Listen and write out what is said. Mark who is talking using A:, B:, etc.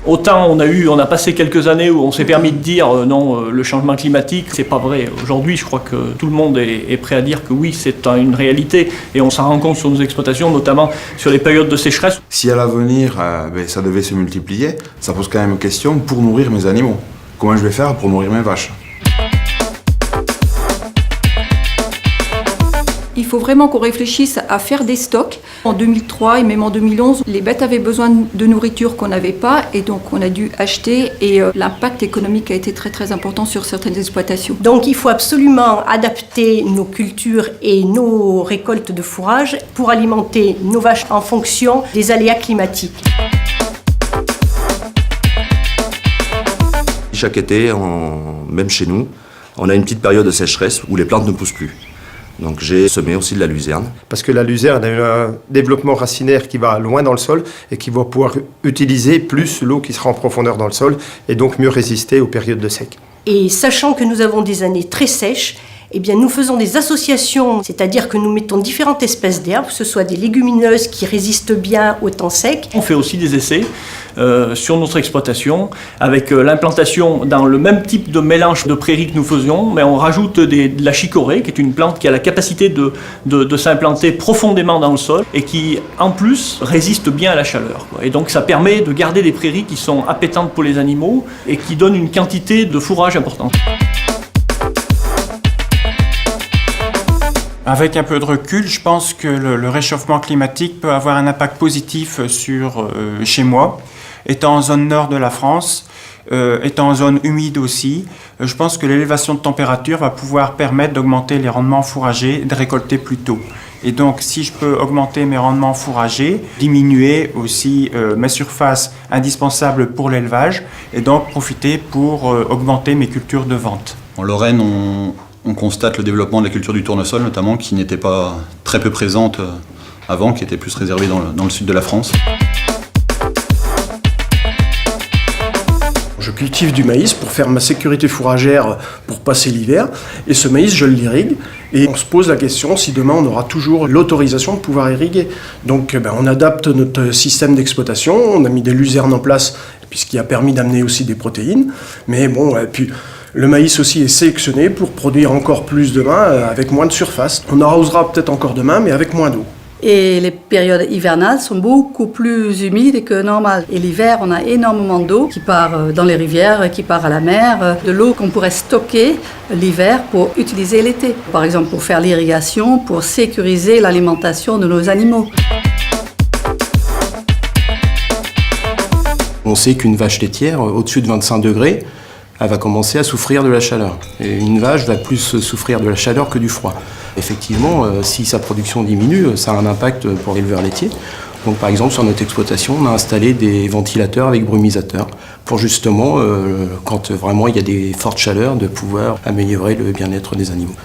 A: Autant on a passé quelques années où on s'est permis de dire non, le changement climatique, c'est pas vrai. Aujourd'hui, je crois que tout le monde est prêt à dire que oui, c'est une réalité et on s'en rend compte sur nos exploitations, notamment sur les périodes de sécheresse.
B: Si à l'avenir, ça devait se multiplier, ça pose quand même une question pour nourrir mes animaux. Comment je vais faire pour nourrir mes vaches ?
C: Il faut vraiment qu'on réfléchisse à faire des stocks. En 2003 et même en 2011, les bêtes avaient besoin de nourriture qu'on n'avait pas et donc on a dû acheter et l'impact économique a été très très important sur certaines exploitations.
D: Donc il faut absolument adapter nos cultures et nos récoltes de fourrage pour alimenter nos vaches en fonction des aléas climatiques.
E: Chaque été, même chez nous, on a une petite période de sécheresse où les plantes ne poussent plus. Donc j'ai semé aussi de la luzerne.
F: Parce que la luzerne a un développement racinaire qui va loin dans le sol et qui va pouvoir utiliser plus l'eau qui sera en profondeur dans le sol et donc mieux résister aux périodes de sec.
D: Et sachant que nous avons des années très sèches, eh bien, nous faisons des associations, c'est-à-dire que nous mettons différentes espèces d'herbes, que ce soit des légumineuses qui résistent bien au temps sec.
A: On fait aussi des essais sur notre exploitation avec l'implantation dans le même type de mélange de prairies que nous faisions, mais on rajoute de la chicorée, qui est une plante qui a la capacité de s'implanter profondément dans le sol et qui, en plus, résiste bien à la chaleur. Et donc ça permet de garder des prairies qui sont appétantes pour les animaux et qui donnent une quantité de fourrage importante.
G: Avec un peu de recul, je pense que le réchauffement climatique peut avoir un impact positif sur chez moi. Étant en zone nord de la France, étant en zone humide aussi, je pense que l'élévation de température va pouvoir permettre d'augmenter les rendements fourragers et de récolter plus tôt. Et donc, si je peux augmenter mes rendements fourragers, diminuer aussi mes surfaces indispensables pour l'élevage et donc profiter pour augmenter mes cultures de vente.
H: En Lorraine, on constate le développement de la culture du tournesol, notamment, qui n'était pas très peu présente avant, qui était plus réservée dans le sud de la France.
I: Je cultive du maïs pour faire ma sécurité fourragère pour passer l'hiver. Et ce maïs, je l'irrigue. Et on se pose la question si demain on aura toujours l'autorisation de pouvoir irriguer. Donc on adapte notre système d'exploitation. On a mis des luzernes en place, puisqu'il a permis d'amener aussi des protéines. Mais bon, et puis le maïs aussi est sélectionné pour produire encore plus demain avec moins de surface. On arrosera peut-être encore demain, mais avec moins d'eau.
J: Et les périodes hivernales sont beaucoup plus humides que normal. Et l'hiver, on a énormément d'eau qui part dans les rivières, qui part à la mer, de l'eau qu'on pourrait stocker l'hiver pour utiliser l'été. Par exemple, pour faire l'irrigation, pour sécuriser l'alimentation de nos animaux.
K: On sait qu'une vache laitière, au-dessus de 25 degrés, elle va commencer à souffrir de la chaleur. Et une vache va plus souffrir de la chaleur que du froid. Effectivement, si sa production diminue, ça a un impact pour l'éleveur laitier. Donc par exemple, sur notre exploitation, on a installé des ventilateurs avec brumisateurs pour justement, quand vraiment il y a des fortes chaleurs, de pouvoir améliorer le bien-être des animaux.